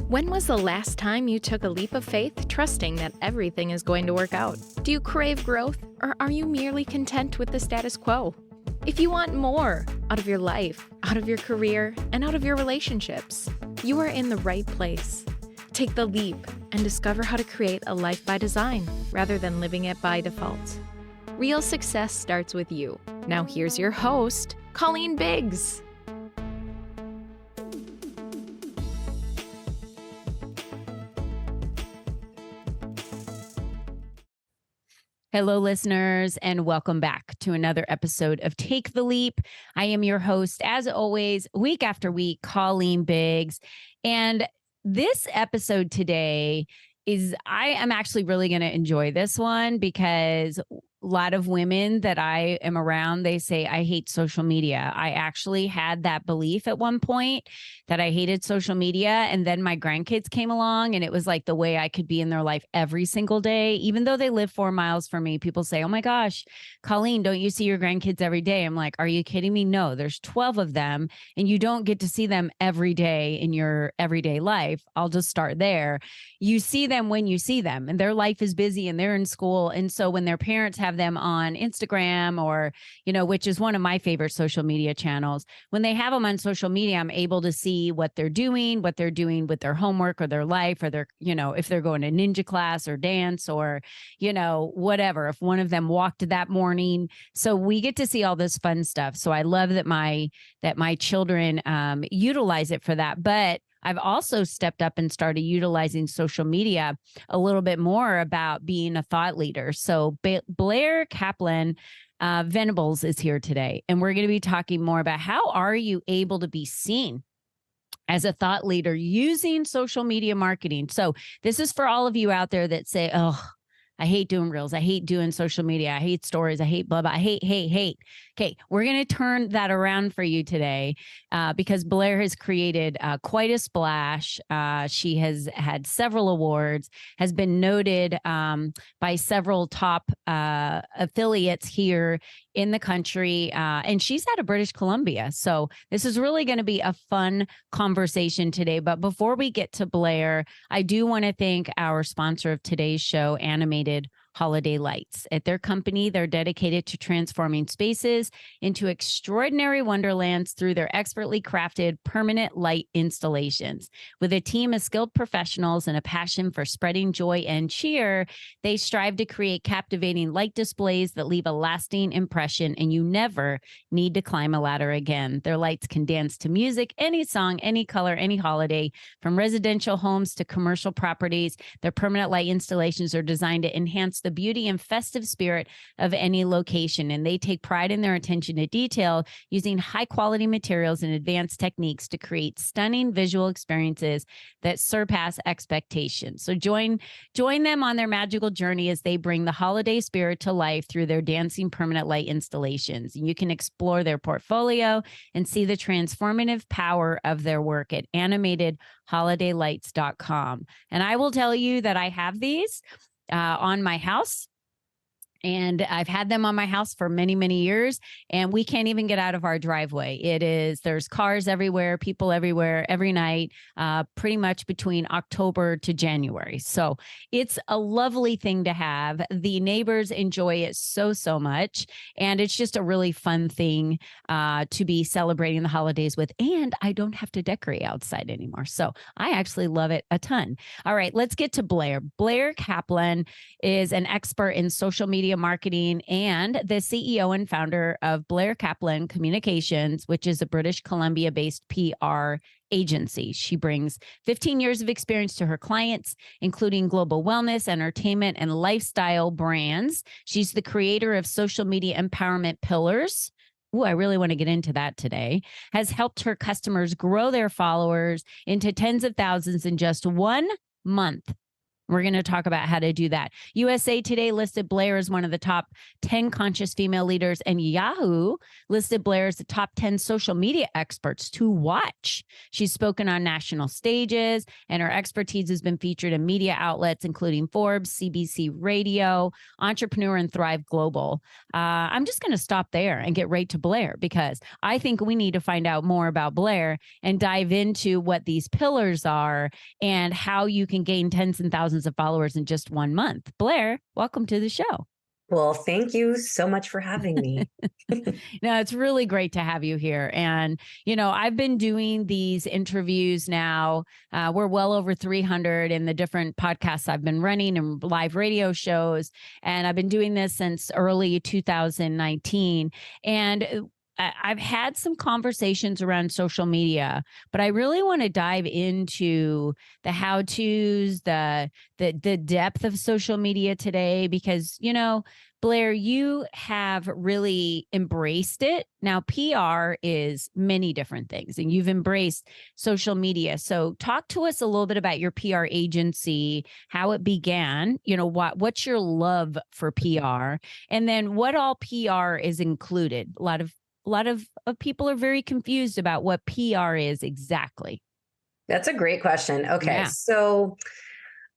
When was the last time you took a leap of faith, trusting that everything is going to work out? Do you crave growth, or are you merely content with the status quo? If you want more out of your life, out of your career, and out of your relationships, you are in the right place. Take the leap and discover how to create a life by design rather than living it by default. Real success starts with you. Now here's your host, Colleen Biggs. Hello, listeners, and welcome back to another episode of Take the Leap. I am your host, as always, week after week, Colleen Biggs. And this episode today I am actually really going to enjoy this one because a lot of women that I am around, they say, I hate social media. I actually had that belief at one point that I hated social media. And then my grandkids came along and it was like the way I could be in their life every single day. Even though they live 4 miles from me, people say, oh my gosh, Colleen, don't you see your grandkids every day? I'm like, are you kidding me? No, there's 12 of them and you don't get to see them every day in your everyday life. I'll just start there. You see them when you see them and their life is busy and they're in school. And so when their parents have them on Instagram or, which is one of my favorite social media channels, when they have them on social media, I'm able to see what they're doing with their homework or their life or their, if they're going to ninja class or dance or, whatever, if one of them walked that morning. So we get to see all this fun stuff. So I love that my children utilize it for that. But I've also stepped up and started utilizing social media a little bit more about being a thought leader. So Blair Kaplan Venables is here today, and we're going to be talking more about how are you able to be seen as a thought leader using social media marketing. So this is for all of you out there that say, oh, I hate doing reels. I hate doing social media. I hate stories. I hate blah, blah. I hate. Okay, we're going to turn that around for you today because Blair has created quite a splash. She has had several awards, has been noted by several top affiliates here in the country, and she's out of British Columbia. So this is really going to be a fun conversation today. But before we get to Blair, I do want to thank our sponsor of today's show, Animated Holiday Lights. At their company, they're dedicated to transforming spaces into extraordinary wonderlands through their expertly crafted permanent light installations. With a team of skilled professionals and a passion for spreading joy and cheer, they strive to create captivating light displays that leave a lasting impression, and you never need to climb a ladder again. Their lights can dance to music, any song, any color, any holiday, from residential homes to commercial properties. Their permanent light installations are designed to enhance the beauty and festive spirit of any location. And they take pride in their attention to detail, using high quality materials and advanced techniques to create stunning visual experiences that surpass expectations. So join them on their magical journey as they bring the holiday spirit to life through their dancing permanent light installations. And you can explore their portfolio and see the transformative power of their work at animatedholidaylights.com. And I will tell you that I have these on my house. And I've had them on my house for many, many years, and we can't even get out of our driveway. There's cars everywhere, people everywhere, every night, pretty much between October to January. So it's a lovely thing to have. The neighbors enjoy it so much. And it's just a really fun thing to be celebrating the holidays with. And I don't have to decorate outside anymore. So I actually love it a ton. All right, let's get to Blair. Blair Kaplan is an expert in social media marketing and the CEO and founder of Blair Kaplan Communications, which is a British Columbia-based PR agency. She brings 15 years of experience to her clients, including global wellness, entertainment, and lifestyle brands. She's the creator of social media empowerment pillars. Ooh, I really want to get into that today. Has helped her customers grow their followers into tens of thousands in just 1 month. We're going to talk about how to do that. USA Today listed Blair as one of the top 10 conscious female leaders, and Yahoo listed Blair as the top 10 social media experts to watch. She's spoken on national stages, and her expertise has been featured in media outlets, including Forbes, CBC Radio, Entrepreneur, and Thrive Global. I'm just going to stop there and get right to Blair, because I think we need to find out more about Blair and dive into what these pillars are and how you can gain tens and thousands of followers in just 1 month. Blair, welcome to the show. Well, thank you so much for having me. No, it's really great to have you here. And, I've been doing these interviews now. We're well over 300 in the different podcasts I've been running and live radio shows. And I've been doing this since early 2019. And I've had some conversations around social media, but I really want to dive into the how-tos, the depth of social media today, because, Blair, you have really embraced it. Now, PR is many different things, and you've embraced social media. So talk to us a little bit about your PR agency, how it began, what's your love for PR, and then what all PR is included. A lot of people are very confused about what PR is exactly. That's a great question. Okay. Yeah. So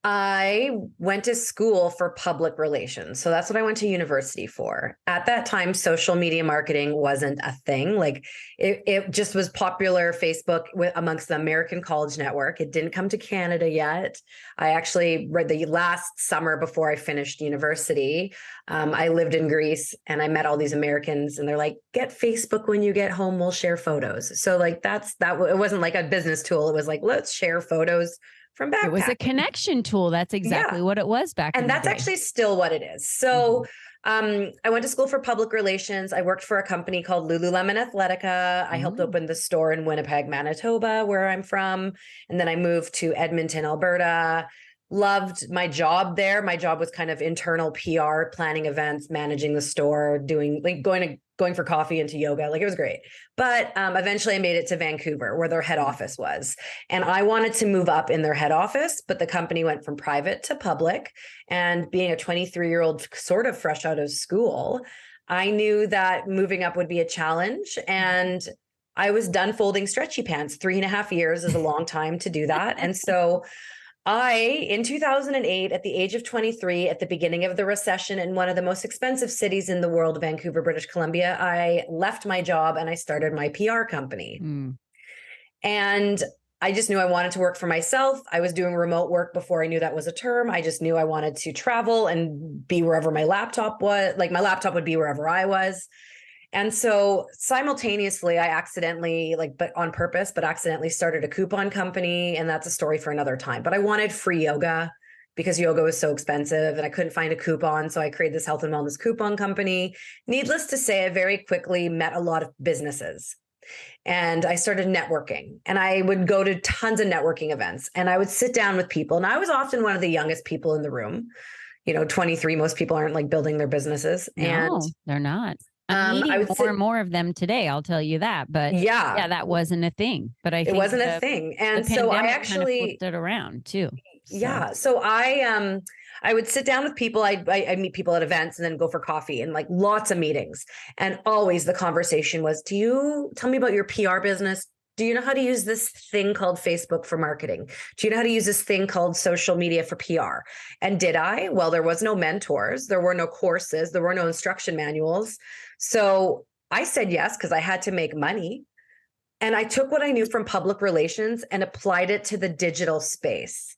I went to school for public relations. So that's what I went to university for. At that time, social media marketing wasn't a thing. Like it just was popular Facebook amongst the American college network. It didn't come to Canada yet. I actually read the last summer before I finished university. I lived in Greece and I met all these Americans and they're like, get Facebook when you get home, we'll share photos. So like that. It wasn't like a business tool. It was like, let's share photos from backpacking. It was a connection tool. That's exactly what it was back then. And that's actually still what it is. So I went to school for public relations. I worked for a company called Lululemon Athletica. I helped open the store in Winnipeg, Manitoba, where I'm from. And then I moved to Edmonton, Alberta. Loved my job there. My job was kind of internal PR, planning events, managing the store, doing like going for coffee and to yoga. Like it was great. But eventually I made it to Vancouver where their head office was. And I wanted to move up in their head office, but the company went from private to public. And being a 23-year-old sort of fresh out of school, I knew that moving up would be a challenge. And I was done folding stretchy pants. 3.5 years is a long time to do that. And so in 2008, at the age of 23, at the beginning of the recession in one of the most expensive cities in the world, Vancouver, British Columbia, I left my job and I started my PR company. And I just knew I wanted to work for myself. I was doing remote work before I knew that was a term. I just knew I wanted to travel and be wherever my laptop was. Like my laptop would be wherever I was. And so simultaneously, I accidentally, but on purpose, but accidentally started a coupon company. And that's a story for another time. But I wanted free yoga because yoga was so expensive and I couldn't find a coupon. So I created this health and wellness coupon company. Needless to say, I very quickly met a lot of businesses. And I started networking and I would go to tons of networking events and I would sit down with people. And I was often one of the youngest people in the room. 23, most people aren't like building their businesses. No, and they're not. I'm meeting more and more of them today. I'll tell you that. But yeah, that wasn't a thing. But I think it wasn't a thing. And so I actually kind of flipped it around too. So. Yeah. So I would sit down with people. I'd meet people at events and then go for coffee and like lots of meetings. And always the conversation was, do you tell me about your PR business? Do you know how to use this thing called Facebook for marketing? Do you know how to use this thing called social media for PR? And did I? Well, there was no mentors. There were no courses. There were no instruction manuals. So I said yes, because I had to make money. And I took what I knew from public relations and applied it to the digital space.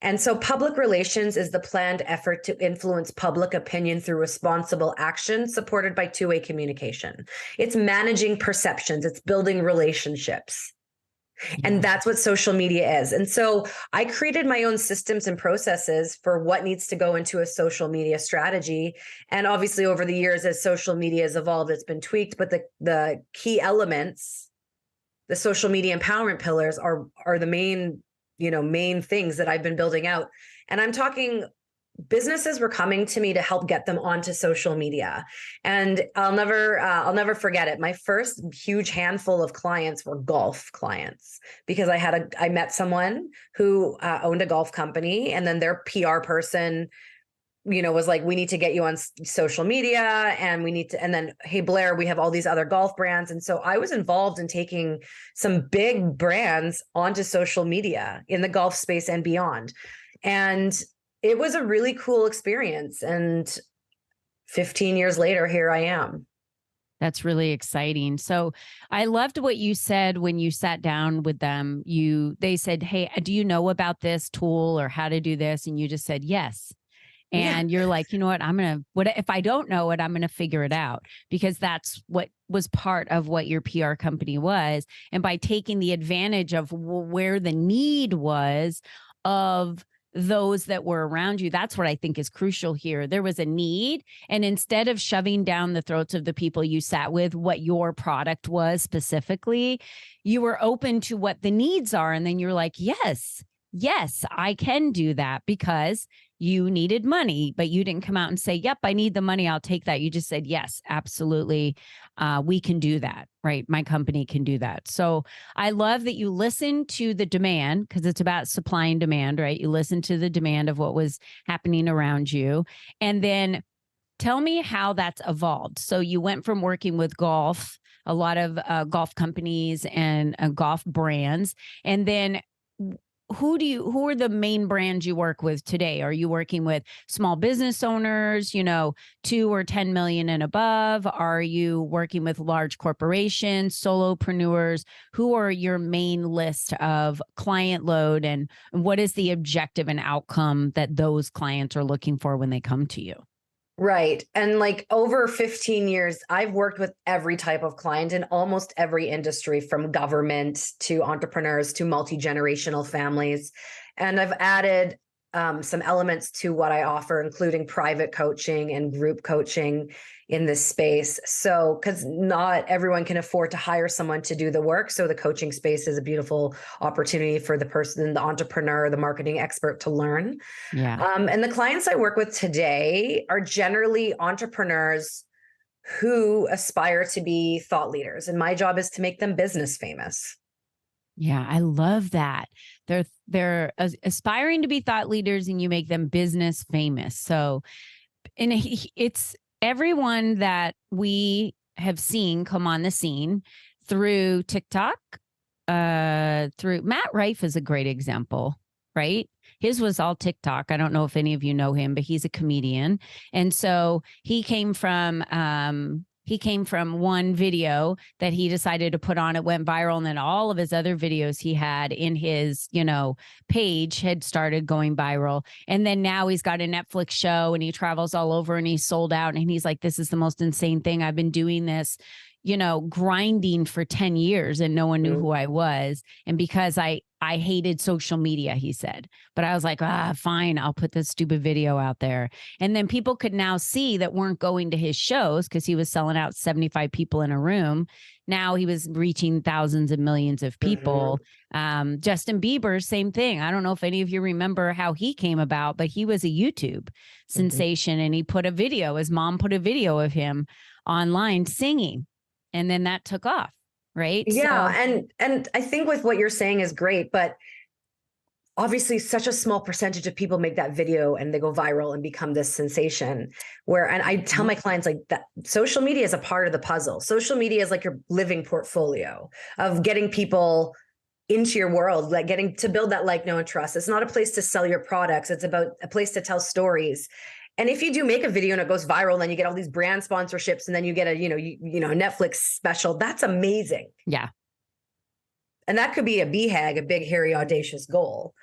And so public relations is the planned effort to influence public opinion through responsible action supported by two-way communication. It's managing perceptions. It's building relationships. And that's what social media is. And so I created my own systems and processes for what needs to go into a social media strategy. And obviously over the years, as social media has evolved, it's been tweaked, but the key elements, the social media empowerment pillars are the main things that I've been building out. And I'm talking businesses were coming to me to help get them onto social media. And I'll never forget it. My first huge handful of clients were golf clients, because I met someone who owned a golf company, and then their PR person, was like, we need to get you on social media, and then, hey, Blair, we have all these other golf brands. And so I was involved in taking some big brands onto social media in the golf space and beyond. And it was a really cool experience. And 15 years later, here I am. That's really exciting. So I loved what you said when you sat down with them. They said, hey, do you know about this tool or how to do this? And you just said, yes. And you're like, you know what, if I don't know it, I'm going to figure it out, because that's what was part of what your PR company was. And by taking the advantage of where the need was of those that were around you, that's what I think is crucial here. There was a need. And instead of shoving down the throats of the people you sat with what your product was specifically, you were open to what the needs are. And then you're like, yes, I can do that, because you needed money, but you didn't come out and say, yep, I need the money, I'll take that. You just said, yes, absolutely. We can do that, right? My company can do that. So I love that you listen to the demand, because it's about supply and demand, right? You listen to the demand of what was happening around you. And then tell me how that's evolved. So you went from working with golf, a lot of golf companies and golf brands, and then who are the main brands you work with today? Are you working with small business owners, 2 or 10 million and above? Are you working with large corporations, solopreneurs? Who are your main list of client load, and what is the objective and outcome that those clients are looking for when they come to you? Right. And like over 15 years, I've worked with every type of client in almost every industry, from government to entrepreneurs to multi-generational families. And I've added some elements to what I offer, including private coaching and group coaching in this space. So, because not everyone can afford to hire someone to do the work. So the coaching space is a beautiful opportunity for the person, the entrepreneur, the marketing expert, to learn. Yeah. And the clients I work with today are generally entrepreneurs who aspire to be thought leaders. And my job is to make them business famous. Yeah, I love that. They're aspiring to be thought leaders, and you make them business famous. So, and it's everyone that we have seen come on the scene through TikTok. Through Matt Rife is a great example, right? His was all TikTok. I don't know if any of you know him, but he's a comedian, and so he came from one video that he decided to put on. It went viral. And then all of his other videos he had in his, page had started going viral. And then now he's got a Netflix show and he travels all over and he's sold out. And he's like, this is the most insane thing. I've been doing this, grinding for 10 years and no one knew who I was. And because I hated social media, he said, but I was like, fine, I'll put this stupid video out there. And then people could now see that weren't going to his shows, because he was selling out 75 people in a room. Now he was reaching thousands and millions of people. Justin Bieber, same thing. I don't know if any of you remember how he came about, but he was a YouTube sensation, and he put a video, his mom put a video of him online singing, and then that took off. Right. Yeah. And I think with what you're saying is great, but obviously such a small percentage of people make that video and they go viral and become this sensation, and I tell my clients, like, that social media is a part of the puzzle. Social media is like your living portfolio of getting people into your world, like getting to build that like, know, and trust. It's not a place to sell your products. It's about a place to tell stories. And if you do make a video and it goes viral, then you get all these brand sponsorships, and then you get a, Netflix special. That's amazing. Yeah. And that could be a BHAG, a big, hairy, audacious goal.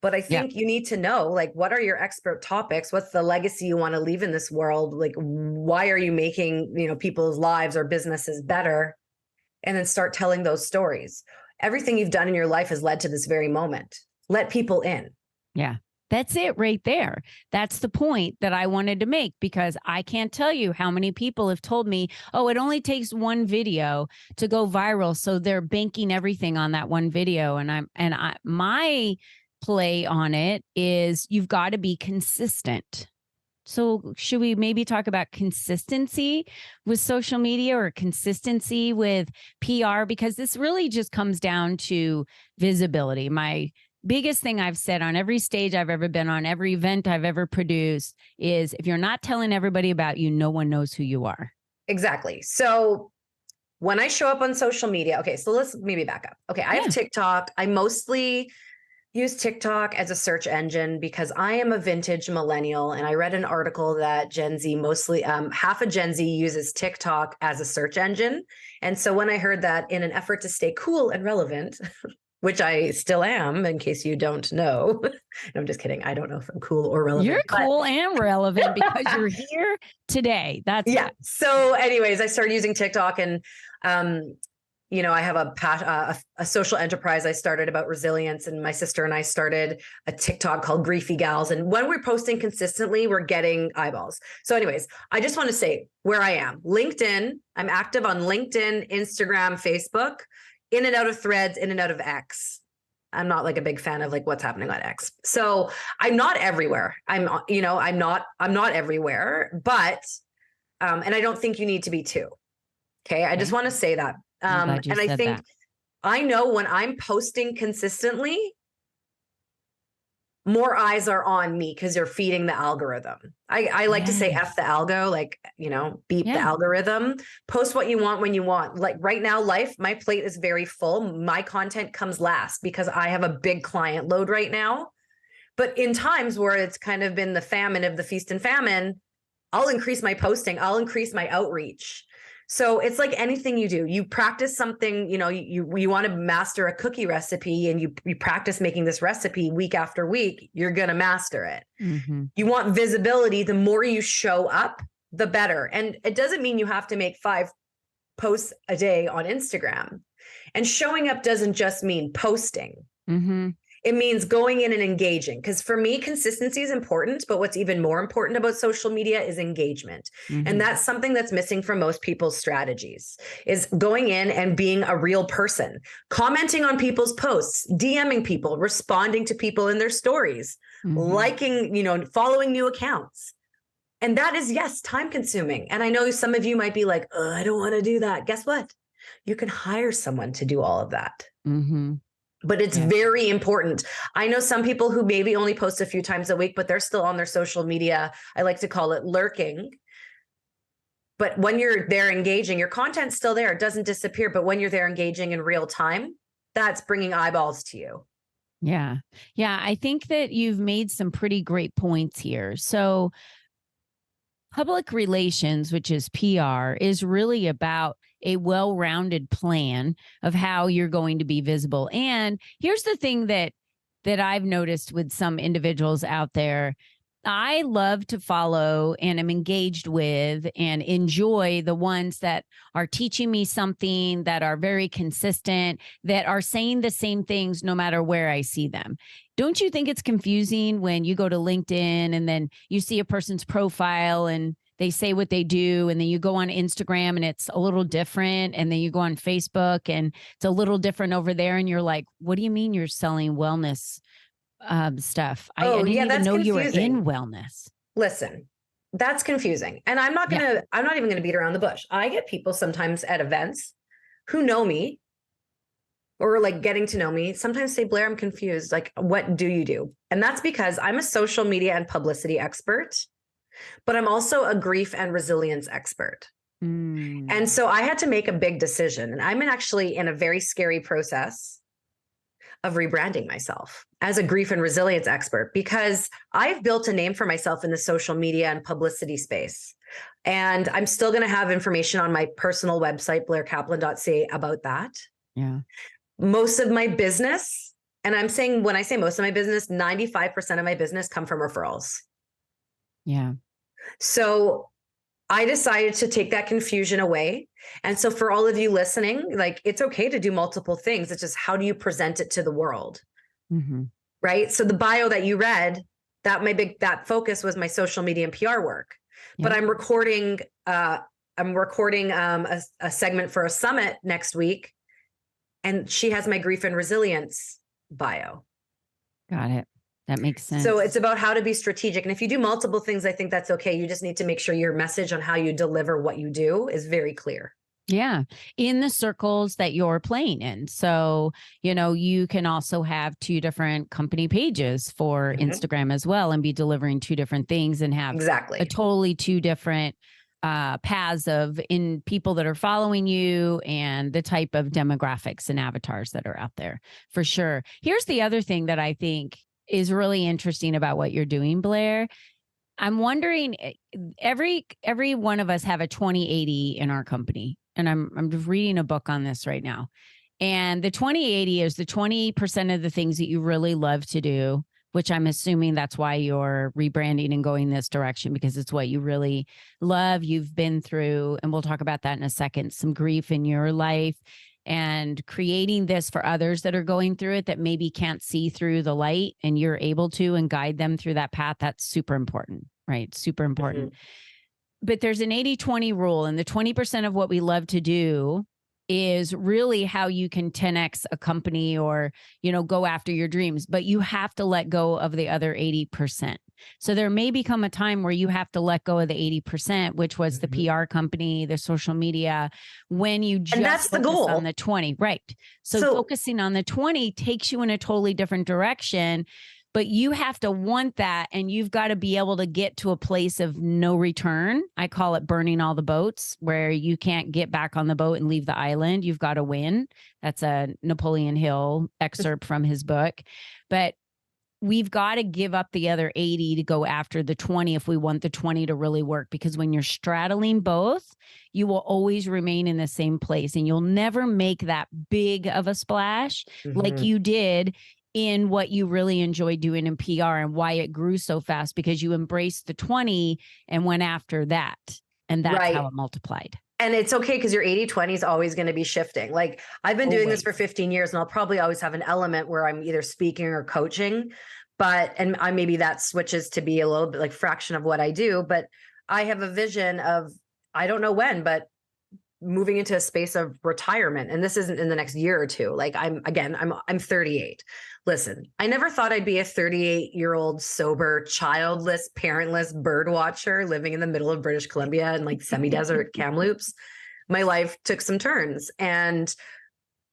But I think you need to know, like, what are your expert topics? What's the legacy you want to leave in this world? Like, why are you making, people's lives or businesses better? And then start telling those stories. Everything you've done in your life has led to this very moment. Let people in. Yeah. That's it right there. That's the point that I wanted to make, because I can't tell you how many people have told me, oh, it only takes one video to go viral. So they're banking everything on that one video. And my play on it is you've got to be consistent. So should we maybe talk about consistency with social media or consistency with PR? Because this really just comes down to visibility. My biggest thing I've said on every stage I've ever been on, every event I've ever produced is if you're not telling everybody about you, no one knows who you are. Exactly. So when I show up on social media, okay, so let's maybe back up. Okay, I have TikTok. I mostly use TikTok as a search engine because I am a vintage millennial, and I read an article that Gen Z mostly, half of Gen Z uses TikTok as a search engine. And so when I heard that in an effort to stay cool and relevant, which I still am, in case you don't know. No, I'm just kidding. I don't know if I'm cool or relevant. You're cool and relevant because you're here today. That's yeah. So anyways, I started using TikTok, and I have a social enterprise I started about resilience, and my sister and I started a TikTok called Griefy Gals. And when we're posting consistently, we're getting eyeballs. So anyways, I just want to say where I am. LinkedIn, I'm active on LinkedIn, Instagram, Facebook, in and out of Threads, in and out of X. I'm not like a big fan of like what's happening on X. So I'm not everywhere. I'm not everywhere, but, and I don't think you need to be too. Okay. I just want to say that. And I think I know when I'm posting consistently, more eyes are on me because you're feeding the algorithm. I like to say F the algo, like, beep the algorithm. Post what you want when you want. Like right now, my plate is very full. My content comes last because I have a big client load right now. But in times where it's kind of been the famine of the feast and famine, I'll increase my posting. I'll increase my outreach. So it's like anything you do. You practice something, you want to master a cookie recipe, and you practice making this recipe week after week, you're going to master it. Mm-hmm. You want visibility. The more you show up, the better. And it doesn't mean you have to make 5 posts a day on Instagram. And showing up doesn't just mean posting. Mm-hmm. It means going in and engaging. Because for me, consistency is important, but what's even more important about social media is engagement. Mm-hmm. And that's something that's missing from most people's strategies, is going in and being a real person, commenting on people's posts, DMing people, responding to people in their stories, liking, following new accounts. And that is, yes, time consuming. And I know some of you might be like, oh, I don't want to do that. Guess what? You can hire someone to do all of that. Mm-hmm. But it's very important. I know some people who maybe only post a few times a week, but they're still on their social media. I like to call it lurking. But when you're there engaging, your content's still there. It doesn't disappear. But when you're there engaging in real time, that's bringing eyeballs to you. Yeah. Yeah. I think that you've made some pretty great points here. So public relations, which is PR, is really about a well-rounded plan of how you're going to be visible. And here's the thing that I've noticed with some individuals out there. I love to follow and am engaged with and enjoy the ones that are teaching me something, that are very consistent, that are saying the same things no matter where I see them. Don't you think it's confusing when you go to LinkedIn and then you see a person's profile and they say what they do, and then you go on Instagram and it's a little different, and then you go on Facebook and it's a little different over there, and you're like, what do you mean you're selling wellness stuff? I didn't even know you were in wellness. Listen, that's confusing. And I'm not even going to beat around the bush. I get people sometimes at events who know me or like getting to know me, sometimes say, Blair, I'm confused. Like, what do you do? And that's because I'm a social media and publicity expert, but I'm also a grief and resilience expert. And so I had to make a big decision. And I'm actually in a very scary process of rebranding myself as a grief and resilience expert, because I've built a name for myself in the social media and publicity space. And I'm still going to have information on my personal website, blairkaplan.ca, about that. Yeah. Most of my business, and I'm saying, when I say most of my business, 95% of my business come from referrals. Yeah. So I decided to take that confusion away. And so for all of you listening, like, it's okay to do multiple things. It's just, how do you present it to the world? Mm-hmm. Right. So the bio that you read, that focus was my social media and PR work. Yep. But I'm recording a segment for a summit next week. And she has my grief and resilience bio. Got it. That makes sense. So it's about how to be strategic. And if you do multiple things, I think that's okay. You just need to make sure your message on how you deliver what you do is very clear. Yeah, in the circles that you're playing in. So, you can also have two different company pages for Instagram as well and be delivering two different things and have exactly a totally two different paths of in people that are following you and the type of demographics and avatars that are out there for sure. Here's the other thing that I think is really interesting about what you're doing, Blair. I'm wondering, every one of us have a 20/80 in our company. And I'm just reading a book on this right now. And the 20/80 is the 20% of the things that you really love to do, which I'm assuming that's why you're rebranding and going this direction, because it's what you really love. You've been through, and we'll talk about that in a second, some grief in your life, and creating this for others that are going through it that maybe can't see through the light, and you're able to and guide them through that path. That's super important, right? Super important. But there's an 80-20 rule, and the 20% of what we love to do is really how you can 10x a company or, go after your dreams, but you have to let go of the other 80%. So there may become a time where you have to let go of the 80%, which was the PR company, the social media, when you just and that's the focus goal on the 20, right? So focusing on the 20 takes you in a totally different direction. But you have to want that, and you've got to be able to get to a place of no return. I call it burning all the boats, where you can't get back on the boat and leave the island. You've got to win. That's a Napoleon Hill excerpt from his book. But we've got to give up the other 80 to go after the 20 if we want the 20 to really work. Because when you're straddling both, you will always remain in the same place, and you'll never make that big of a splash like you did in what you really enjoy doing in PR, and why it grew so fast, because you embraced the 20 and went after that. And that's how it multiplied. And it's okay, because your 80-20 is always going to be shifting. Like, I've been doing this for 15 years, and I'll probably always have an element where I'm either speaking or coaching, and maybe that switches to be a little bit like fraction of what I do. But I have a vision of, I don't know when, but moving into a space of retirement. And this isn't in the next year or two. Like, I'm 38. Listen, I never thought I'd be a 38-year-old sober, childless, parentless bird watcher living in the middle of British Columbia and like semi-desert Kamloops. My life took some turns. And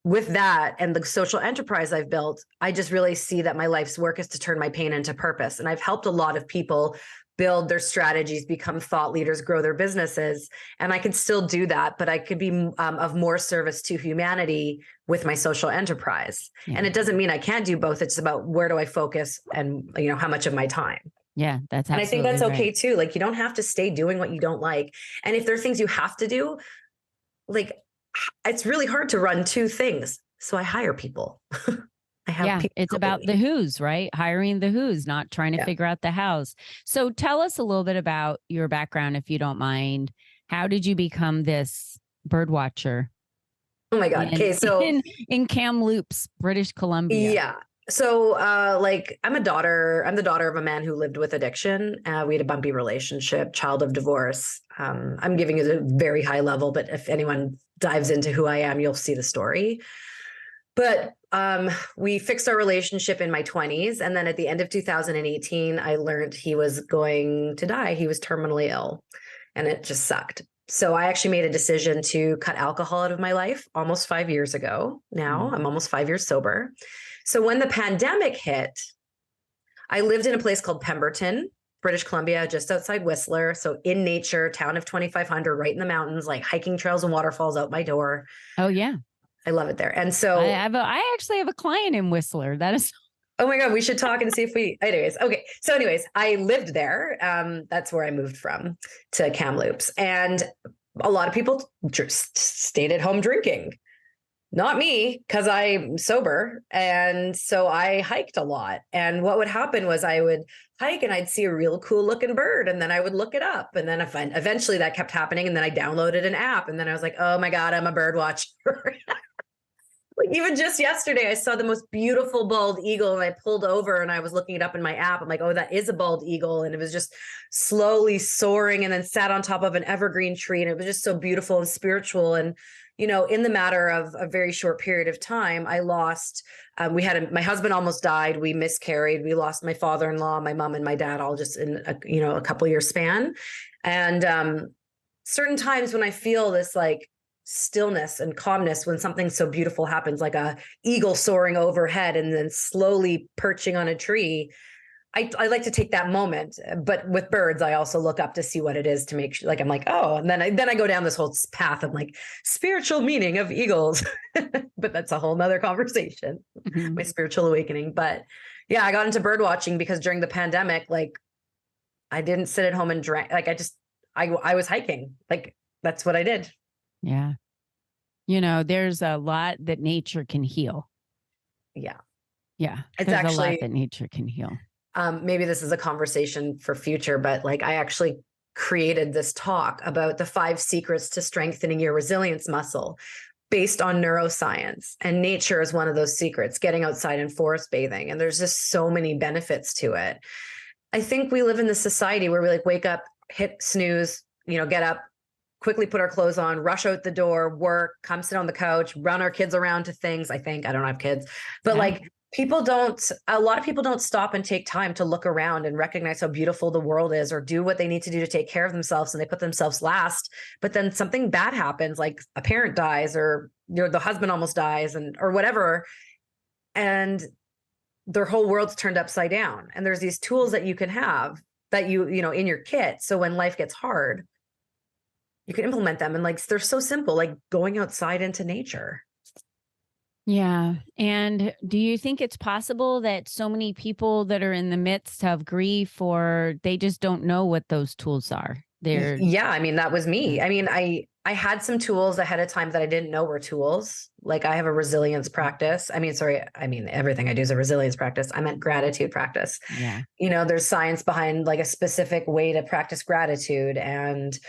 with that and the social enterprise I've built, I just really see that my life's work is to turn my pain into purpose. And I've helped a lot of people build their strategies, become thought leaders, grow their businesses. And I can still do that, but I could be of more service to humanity with my social enterprise. Yeah. And it doesn't mean I can't do both. It's about where do I focus and, how much of my time. Yeah, that's absolutely. And I think that's okay right. too. Like, you don't have to stay doing what you don't like. And if there are things you have to do, like, it's really hard to run two things. So I hire people. It's about the who's, right? Hiring the who's, not trying to figure out the hows. So tell us a little bit about your background, if you don't mind. How did you become this bird watcher? Oh my God. Okay. So in Kamloops, British Columbia. Yeah. So I'm the daughter of a man who lived with addiction. We had a bumpy relationship, child of divorce. I'm giving it a very high level, but if anyone dives into who I am, you'll see the story. But we fixed our relationship in my 20s. And then at the end of 2018, I learned he was going to die. He was terminally ill, and it just sucked. So I actually made a decision to cut alcohol out of my life almost 5 years ago. Now I'm almost 5 years sober. So when the pandemic hit, I lived in a place called Pemberton, British Columbia, just outside Whistler. So in nature, town of 2,500, right in the mountains, like hiking trails and waterfalls out my door. Oh, yeah. I love it there. And so I actually have a client in Whistler. That is. Oh my God, we should talk and see if anyways. Okay. So I lived there. That's where I moved from, to Kamloops. And a lot of people just stayed at home drinking. Not me, because I'm sober. And so I hiked a lot. And what would happen was I would hike and I'd see a real cool looking bird. And then I would look it up. And then eventually that kept happening. And then I downloaded an app. And then I was like, oh my God, I'm a bird watcher. Like, Even just yesterday, I saw the most beautiful bald eagle and I pulled over and I was looking it up in my app. I'm like, oh, that is a bald eagle. And it was just slowly soaring and then sat on top of an evergreen tree. And it was just so beautiful and spiritual. And, in the matter of a very short period of time, I lost, my husband almost died. We miscarried. We lost my father-in-law, my mom and my dad, all just in a couple year span. And certain times when I feel this like stillness and calmness, when something so beautiful happens, like a eagle soaring overhead and then slowly perching on a tree, I like to take that moment. But with birds, I also look up to see what it is to make sure, like, I'm like, oh, and then I go down this whole path of like spiritual meaning of eagles, but that's a whole nother conversation, my spiritual awakening. But yeah, I got into bird watching because during the pandemic, like I didn't sit at home and drank, like I was hiking. Like that's what I did. Yeah. There's a lot that nature can heal. Yeah. Yeah. It's There's actually a lot that nature can heal. Maybe this is a conversation for future, but like I actually created this talk about the 5 secrets to strengthening your resilience muscle based on neuroscience. And nature is one of those secrets, getting outside and forest bathing. And there's just so many benefits to it. I think we live in this society where we like wake up, hit snooze, get up, quickly put our clothes on, rush out the door, work, come sit on the couch, run our kids around to things. I don't have kids, but like a lot of people don't stop and take time to look around and recognize how beautiful the world is or do what they need to do to take care of themselves. And they put themselves last, but then something bad happens, like a parent dies or the husband almost dies or whatever. And their whole world's turned upside down. And there's these tools that you can have that in your kit. So when life gets hard, you can implement them. And like, they're so simple, like going outside into nature. Yeah. And do you think it's possible that so many people that are in the midst of grief or they just don't know what those tools are? Yeah. I mean, that was me. I mean, I had some tools ahead of time that I didn't know were tools. Like I have a resilience practice. Everything I do is a resilience practice. I meant gratitude practice. Yeah. There's science behind like a specific way to practice gratitude. And,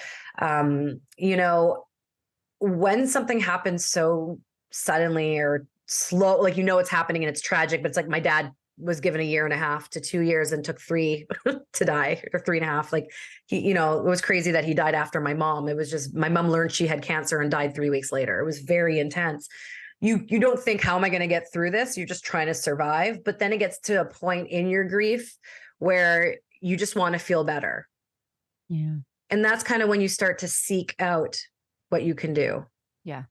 when something happens so suddenly or slow, like, it's happening and it's tragic, but it's like my dad was given 1.5 to 2 years and took 3 to die, or 3.5. Like he, it was crazy that he died after my mom. It was just, my mom learned she had cancer and died 3 weeks later. It was very intense. You don't think, how am I going to get through this? You're just trying to survive. But then it gets to a point in your grief where you just want to feel better. Yeah. And that's kind of when you start to seek out what you can do. Yeah.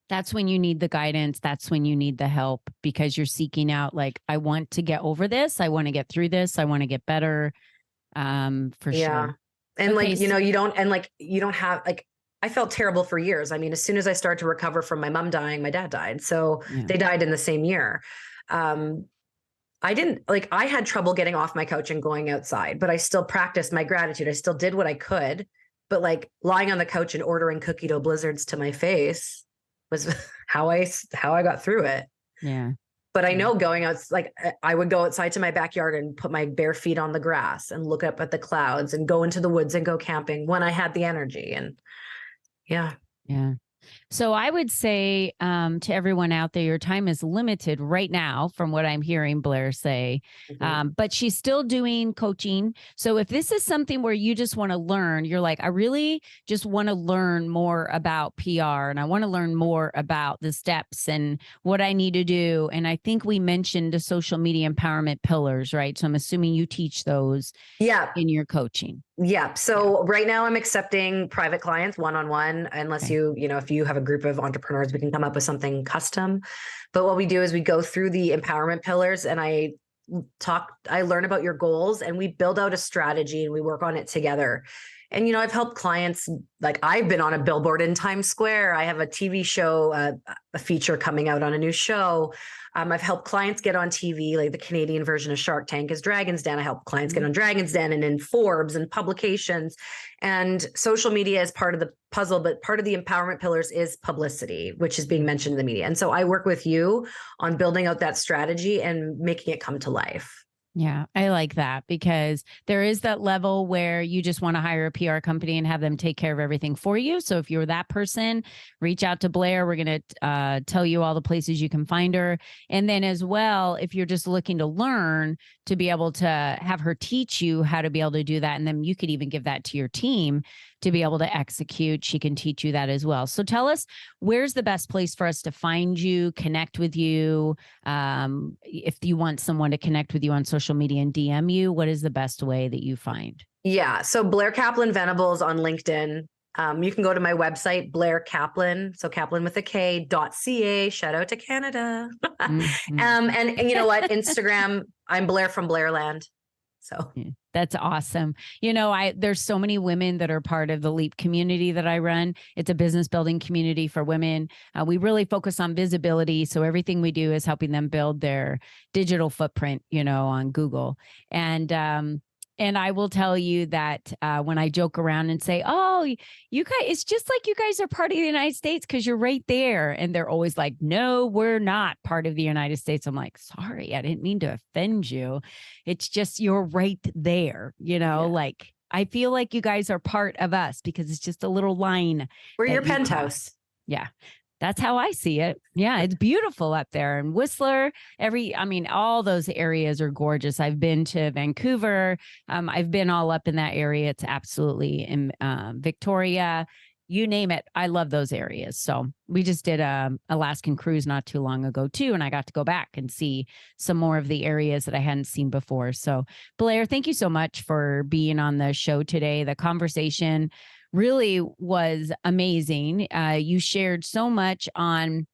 That's when you need the guidance. That's when you need the help, because you're seeking out, like, I want to get over this. I want to get through this. I want to get better. For sure. And okay, you don't have, like, I felt terrible for years. I mean, as soon as I started to recover from my mom dying, my dad died. So they died in the same year. I had trouble getting off my couch and going outside, but I still practiced my gratitude. I still did what I could, but like lying on the couch and ordering cookie dough blizzards to my face was how I got through it. Yeah. But I know going out, like I would go outside to my backyard and put my bare feet on the grass and look up at the clouds and go into the woods and go camping when I had the energy. And yeah. So I would say to everyone out there, your time is limited right now, from what I'm hearing Blair say, but she's still doing coaching. So if this is something where you just want to learn, you're like, I really just want to learn more about PR and I want to learn more about the steps and what I need to do. And I think we mentioned the social media empowerment pillars, right? So I'm assuming you teach those in your coaching. Yeah. So right now I'm accepting private clients one-on-one, unless if you have a group of entrepreneurs, we can come up with something custom. But what we do is we go through the empowerment pillars and I learn about your goals and we build out a strategy and we work on it together. And, I've helped clients, like I've been on a billboard in Times Square. I have a TV show, a feature coming out on a new show. I've helped clients get on TV, like the Canadian version of Shark Tank is Dragon's Den. I help clients get on Dragon's Den and in Forbes and publications. And social media is part of the puzzle, but part of the empowerment pillars is publicity, which is being mentioned in the media. And so I work with you on building out that strategy and making it come to life. Yeah, I like that because there is that level where you just want to hire a PR company and have them take care of everything for you. So if you're that person, reach out to Blair. We're going to tell you all the places you can find her. And then as well, if you're just looking to learn, to be able to have her teach you how to be able to do that. And then you could even give that to your team to be able to execute. She can teach you that as well. So tell us, where's the best place for us to find you, connect with you? If you want someone to connect with you on social media and DM you, what is the best way that you find? Yeah. So Blair Kaplan Venables on LinkedIn. You can go to my website, Blair Kaplan. So Kaplan with a K.ca. Shout out to Canada. Mm-hmm. And you know what? Instagram, I'm Blair from Blairland. So that's awesome. There's so many women that are part of the LEAP community that I run. It's a business building community for women. We really focus on visibility. So everything we do is helping them build their digital footprint, on Google. And I will tell you that when I joke around and say, oh, you guys, it's just like you guys are part of the United States because you're right there. And they're always like, no, we're not part of the United States. I'm like, sorry, I didn't mean to offend you. It's just you're right there, like I feel like you guys are part of us because it's just a little line. We're your penthouse. Yeah. That's how I see it. Yeah, it's beautiful up there. And Whistler, all those areas are gorgeous. I've been to Vancouver. I've been all up in that area. It's absolutely in Victoria, you name it. I love those areas. So we just did a Alaskan cruise not too long ago too. And I got to go back and see some more of the areas that I hadn't seen before. So Blair, thank you so much for being on the show today. The conversation really was amazing. You shared so much on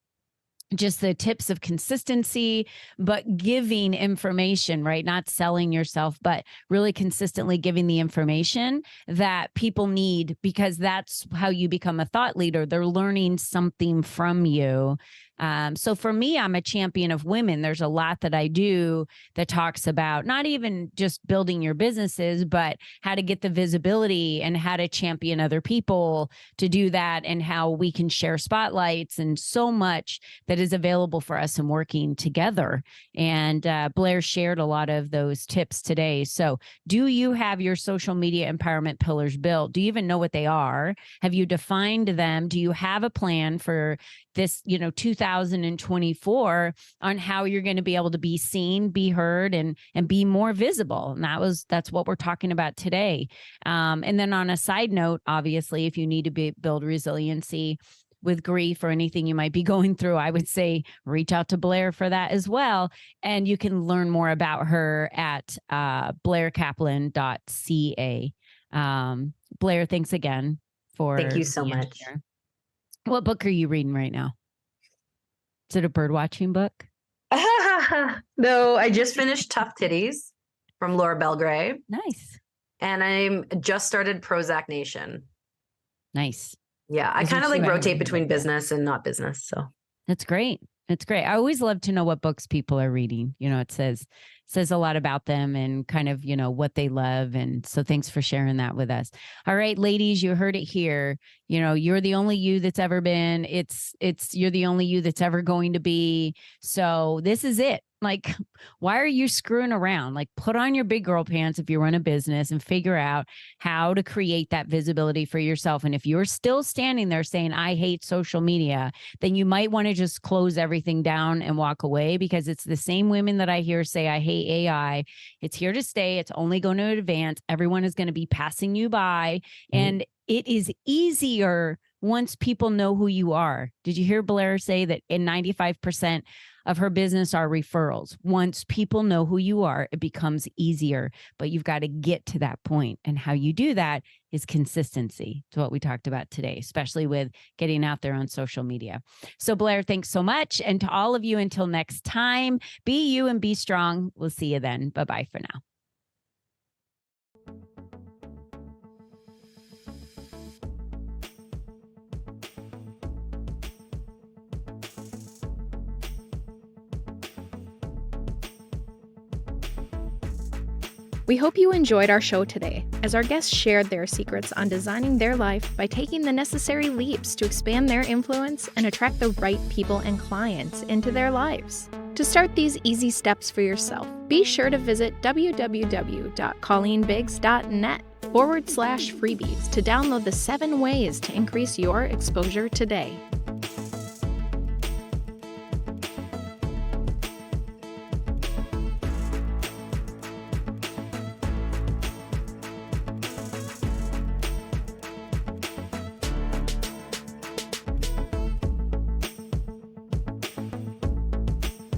just the tips of consistency, but giving information, right? Not selling yourself, but really consistently giving the information that people need, because that's how you become a thought leader. They're learning something from you. So for me, I'm a champion of women. There's a lot that I do that talks about not even just building your businesses, but how to get the visibility and how to champion other people to do that, and how we can share spotlights and so much that is available for us in working together. And Blair shared a lot of those tips today. So do you have your social media empowerment pillars built? Do you even know what they are? Have you defined them? Do you have a plan for this, 2024 on how you're going to be able to be seen, be heard, and be more visible? And that's what we're talking about today. And then on a side note, obviously, if you need to build resiliency with grief or anything you might be going through, I would say reach out to Blair for that as well. And you can learn more about her at blairkaplan.ca. Blair, thanks again for Thank you so much. Here. What book are you reading right now? Is it a bird watching book? No, I just finished Tough Titties from Laura Belgray. Nice. And I'm just started Prozac Nation. Nice. Yeah, I kind of like rotate between business and not business. So that's great. It's great. I always love to know what books people are reading. It says a lot about them and kind of, what they love. And so thanks for sharing that with us. All right, ladies, you heard it here. You're the only you that's ever been. You're the only you that's ever going to be. So this is it. Like, why are you screwing around? Like, put on your big girl pants if you run a business and figure out how to create that visibility for yourself. And if you're still standing there saying, I hate social media, then you might want to just close everything down and walk away, because it's the same women that I hear say, I hate AI. It's here to stay. It's only going to advance. Everyone is going to be passing you by. And it is easier once people know who you are. Did you hear Blair say that in 95% of her business are referrals? Once people know who you are, it becomes easier, but you've got to get to that point. And how you do that is consistency, to what we talked about today, especially with getting out there on social media. So Blair, thanks so much. And to all of you, until next time, be you and be strong. We'll see you then. Bye-bye for now. We hope you enjoyed our show today, as our guests shared their secrets on designing their life by taking the necessary leaps to expand their influence and attract the right people and clients into their lives. To start these easy steps for yourself, be sure to visit www.colleenbiggs.net/freebies to download the 7 ways to increase your exposure today.